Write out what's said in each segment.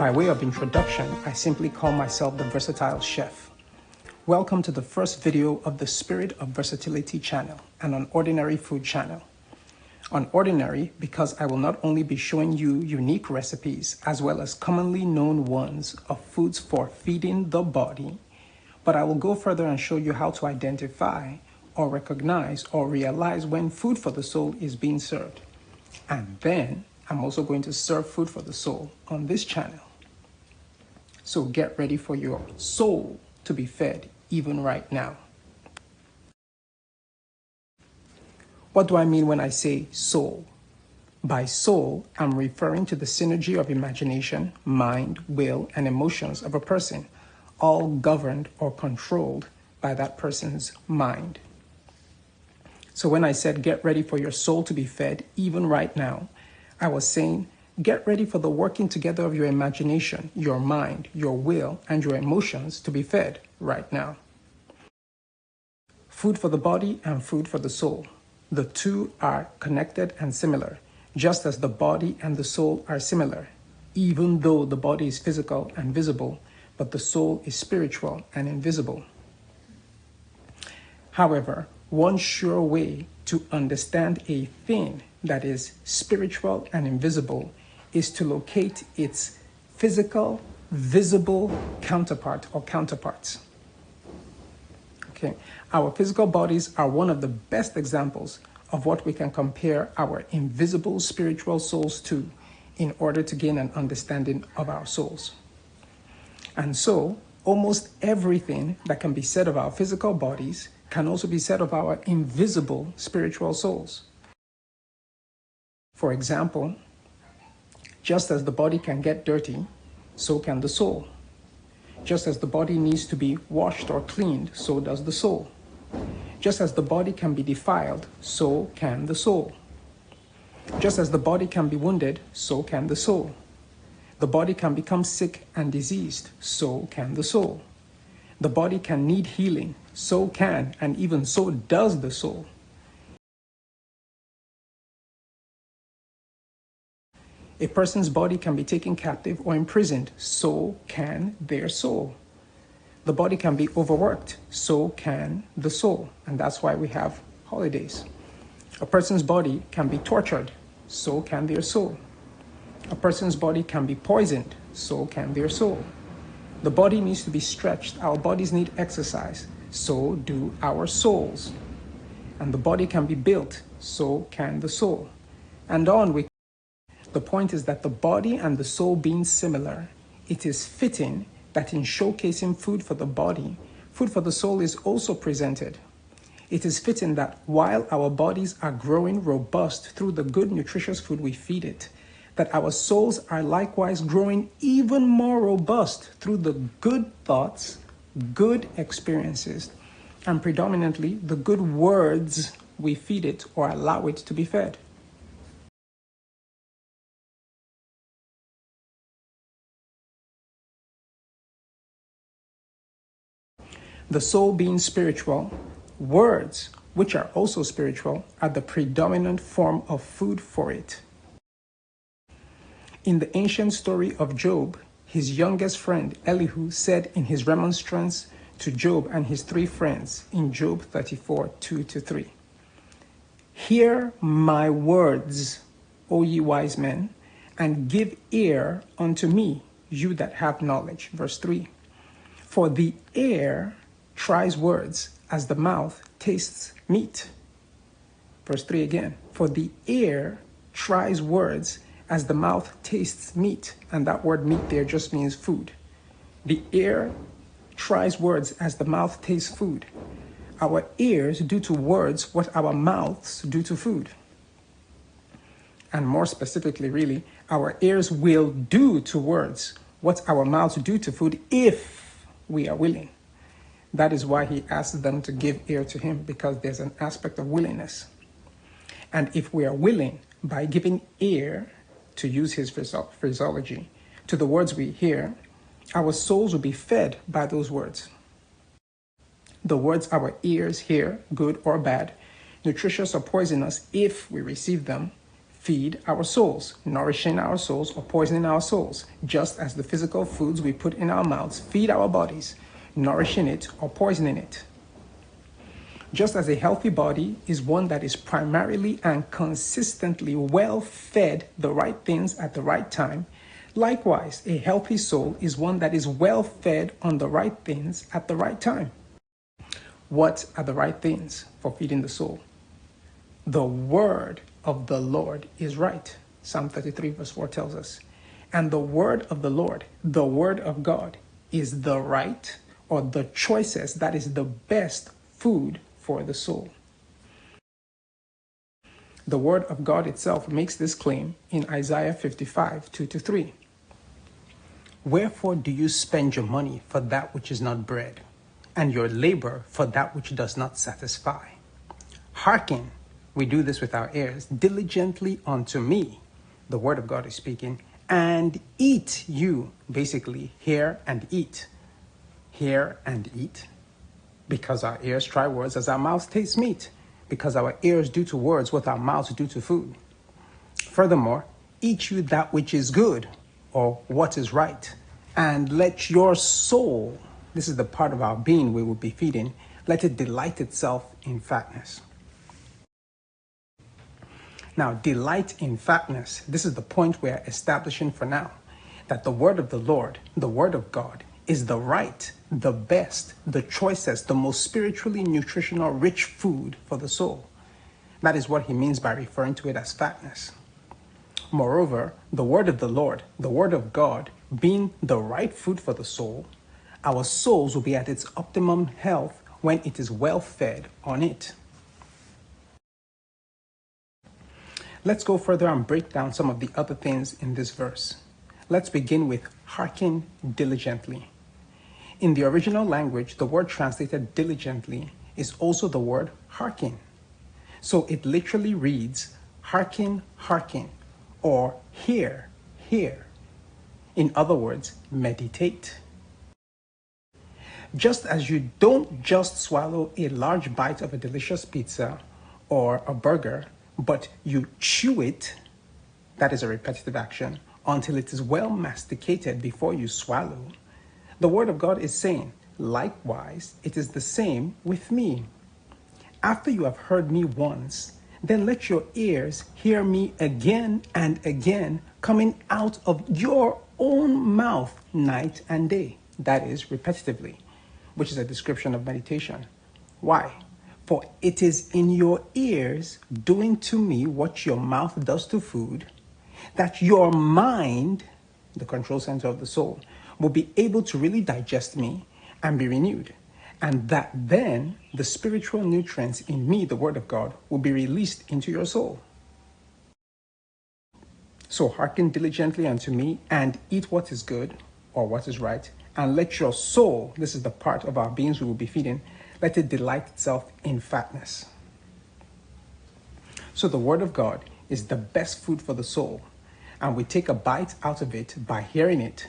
By way of introduction, I simply call myself the Versatile Chef. Welcome to the first video of the Spirit of Versatility channel, an Unordinary food channel. Unordinary because I will not only be showing you unique recipes as well as commonly known ones of foods for feeding the body, but I will go further and show you how to identify or recognize or realize when food for the soul is being served. And then I'm also going to serve food for the soul on this channel. So get ready for your soul to be fed even right now. What do I mean when I say soul? By soul, I'm referring to the synergy of imagination, mind, will, and emotions of a person, all governed or controlled by that person's mind. So when I said get ready for your soul to be fed even right now, I was saying get ready for the working together of your imagination, your mind, your will, and your emotions to be fed right now. Food for the body and food for the soul. The two are connected and similar, just as the body and the soul are similar, even though the body is physical and visible, but the soul is spiritual and invisible. However, one sure way to understand a thing that is spiritual and invisible is to locate its physical, visible counterpart or counterparts. Okay, our physical bodies are one of the best examples of what we can compare our invisible spiritual souls to in order to gain an understanding of our souls. And so, almost everything that can be said of our physical bodies can also be said of our invisible spiritual souls. For example, just as the body can get dirty, so can the soul. Just as the body needs to be washed or cleaned, so does the soul. Just as the body can be defiled, so can the soul. Just as the body can be wounded, so can the soul. The body can become sick and diseased, so can the soul. The body can need healing, so can and even so does the soul. A person's body can be taken captive or imprisoned, so can their soul. The body can be overworked, so can the soul. And that's why we have holidays. A person's body can be tortured, so can their soul. A person's body can be poisoned, so can their soul. The body needs to be stretched. Our bodies need exercise, so do our souls. And the body can be built, so can the soul. And on we. The point is that the body and the soul being similar, it is fitting that in showcasing food for the body, food for the soul is also presented. It is fitting that while our bodies are growing robust through the good nutritious food we feed it, that our souls are likewise growing even more robust through the good thoughts, good experiences, and predominantly the good words we feed it or allow it to be fed. The soul being spiritual, words, which are also spiritual, are the predominant form of food for it. In the ancient story of Job, his youngest friend Elihu said in his remonstrance to Job and his three friends in Job 34, 2-3, "Hear my words, O ye wise men, and give ear unto me, you that have knowledge." Verse 3, "For the ear tries words as the mouth tastes meat." Verse 3 again, "For the ear tries words as the mouth tastes meat." And that word meat there just means food. The ear tries words as the mouth tastes food. Our ears do to words what our mouths do to food. And more specifically, really, our ears will do to words what our mouths do to food if we are willing. That is why he asked them to give ear to him, because there's an aspect of willingness. And if we are willing, by giving ear, to use his phraseology, to the words we hear, our souls will be fed by those words. The words our ears hear, good or bad, nutritious or poisonous if we receive them, feed our souls, nourishing our souls or poisoning our souls, just as the physical foods we put in our mouths feed our bodies, nourishing it or poisoning it. Just as a healthy body is one that is primarily and consistently well fed the right things at the right time, likewise, a healthy soul is one that is well fed on the right things at the right time. What are the right things for feeding the soul? The word of the Lord is right. Psalm 33 verse 4 tells us. And the word of the Lord, the word of God, is the right or the choicest, that is the best food for the soul. The word of God itself makes this claim in Isaiah 55, 2-3. Wherefore do you spend your money for that which is not bread, and your labor for that which does not satisfy? Hearken, we do this with our ears, diligently unto me, the word of God is speaking, and eat you, basically, hear and eat. Hear and eat. Because our ears try words as our mouths taste meat. Because our ears do to words what our mouths do to food. Furthermore, eat you that which is good, or what is right, and let your soul, this is the part of our being we will be feeding, let it delight itself in fatness. Now, delight in fatness, this is the point we are establishing for now, that the word of the Lord, the word of God, is the right, the best, the choicest, the most spiritually nutritional, rich food for the soul. That is what he means by referring to it as fatness. Moreover, the word of the Lord, the word of God, being the right food for the soul, our souls will be at its optimum health when it is well fed on it. Let's go further and break down some of the other things in this verse. Let's begin with hearken diligently. In the original language, the word translated diligently is also the word hearken. So it literally reads, hearken, hearken, or hear, hear. In other words, meditate. Just as you don't just swallow a large bite of a delicious pizza or a burger, but you chew it, that is a repetitive action, until it is well masticated before you swallow. The word of God is saying, likewise, it is the same with me. After you have heard me once, then let your ears hear me again and again, coming out of your own mouth night and day. That is repetitively, which is a description of meditation. Why? For it is in your ears doing to me what your mouth does to food, that your mind, the control center of the soul, will be able to really digest me and be renewed. And that then the spiritual nutrients in me, the word of God, will be released into your soul. So hearken diligently unto me and eat what is good or what is right, and let your soul, this is the part of our beings we will be feeding, let it delight itself in fatness. So the word of God is the best food for the soul, and we take a bite out of it by hearing it.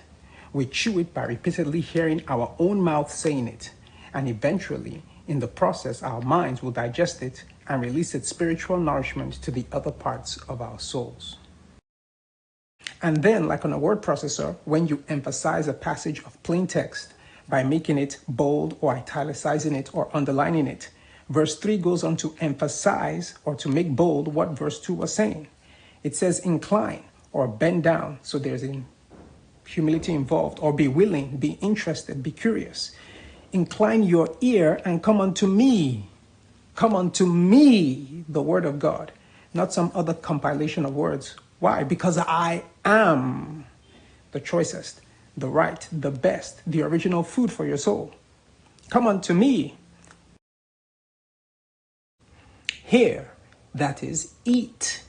We chew it by repeatedly hearing our own mouth saying it, and eventually, in the process, our minds will digest it and release its spiritual nourishment to the other parts of our souls. And then, like on a word processor, when you emphasize a passage of plain text by making it bold or italicizing it or underlining it, verse 3 goes on to emphasize or to make bold what verse 2 was saying. It says incline or bend down, so there's humility involved, or be willing, be interested, be curious. Incline your ear and come unto me. Come unto me, the word of God, not some other compilation of words. Why? Because I am the choicest, the right, the best, the original food for your soul. Come unto me. Hear, that is, eat,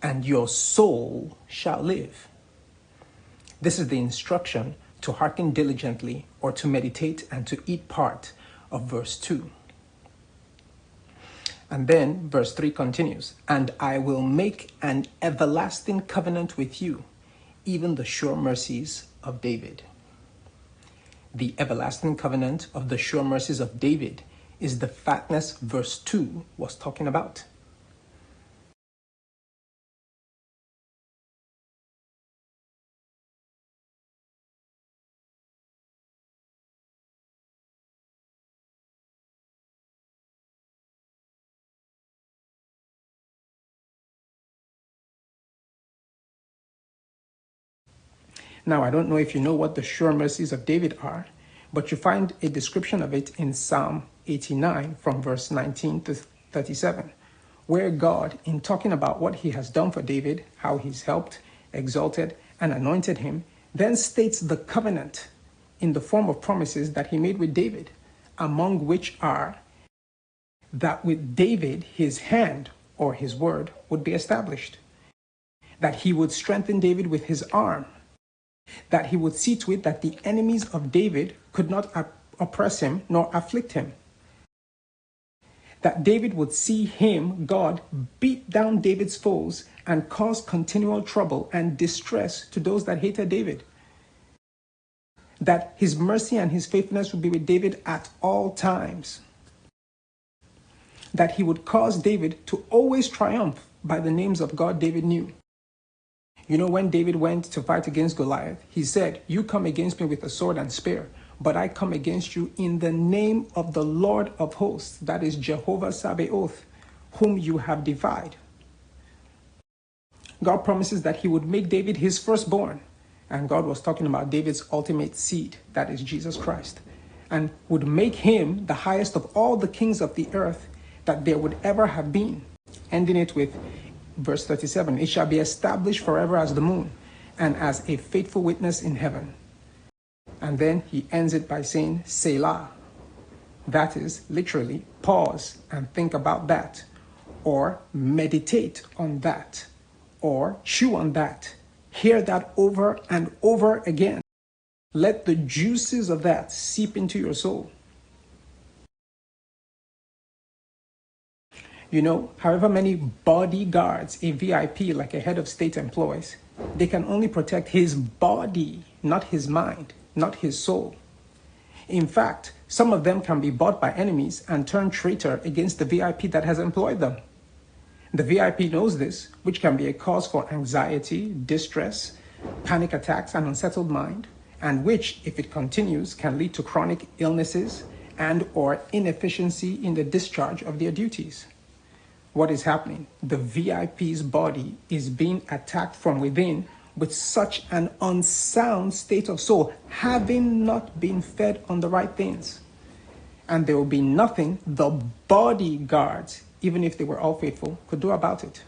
and your soul shall live. This is the instruction to hearken diligently or to meditate and to eat part of verse 2. And then verse 3 continues, and I will make an everlasting covenant with you, even the sure mercies of David. The everlasting covenant of the sure mercies of David is the fatness verse 2 was talking about. Now, I don't know if you know what the sure mercies of David are, but you find a description of it in Psalm 89 from verse 19 to 37, where God, in talking about what he has done for David, how he's helped, exalted, and anointed him, then states the covenant in the form of promises that he made with David, among which are that with David his hand or his word would be established, that he would strengthen David with his arm, that he would see to it that the enemies of David could not oppress him nor afflict him, that David would see him, God, beat down David's foes and cause continual trouble and distress to those that hated David, that his mercy and his faithfulness would be with David at all times, that he would cause David to always triumph by the names of God David knew. You know, when David went to fight against Goliath, he said, "You come against me with a sword and spear, but I come against you in the name of the Lord of hosts," that is Jehovah Sabaoth, "whom you have defied." God promises that he would make David his firstborn, and God was talking about David's ultimate seed, that is Jesus Christ, and would make him the highest of all the kings of the earth that there would ever have been, ending it with verse 37, "It shall be established forever as the moon, and as a faithful witness in heaven." And then he ends it by saying, Selah. That is literally pause and think about that, or meditate on that, or chew on that. Hear that over and over again. Let the juices of that seep into your soul. You know, however many bodyguards a VIP, like a head of state, employs, they can only protect his body, not his mind, not his soul. In fact, some of them can be bought by enemies and turn traitor against the VIP that has employed them. The VIP knows this, which can be a cause for anxiety, distress, panic attacks, and unsettled mind, and which, if it continues, can lead to chronic illnesses and or inefficiency in the discharge of their duties. What is happening? The VIP's body is being attacked from within with such an unsound state of soul, having not been fed on the right things. And there will be nothing the bodyguards, even if they were all faithful, could do about it.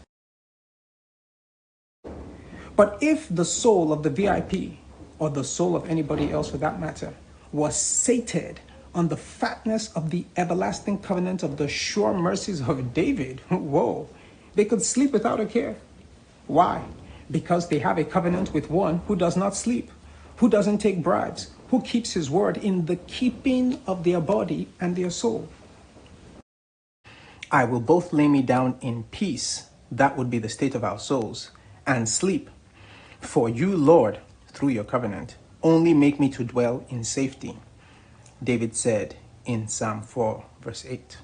But if the soul of the VIP, or the soul of anybody else for that matter, was sated on the fatness of the everlasting covenant of the sure mercies of David, whoa, they could sleep without a care. Why? Because they have a covenant with one who does not sleep, who doesn't take bribes, who keeps his word in the keeping of their body and their soul. I will both lay me down in peace, that would be the state of our souls, and sleep. For you, Lord, through your covenant, only make me to dwell in safety. David said in Psalm 4, verse 8.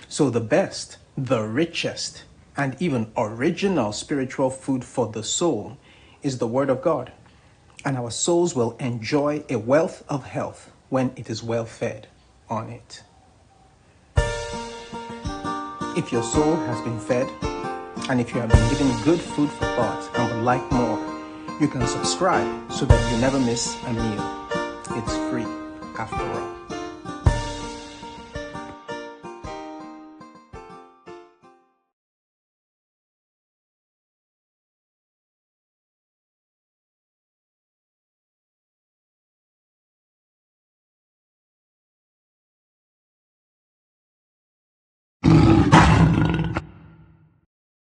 So the best, the richest, and even original spiritual food for the soul is the Word of God. And our souls will enjoy a wealth of health when it is well fed on it. If your soul has been fed, and if you have been given good food for thought and would like more, you can subscribe so that you never miss a meal. It's free, after all.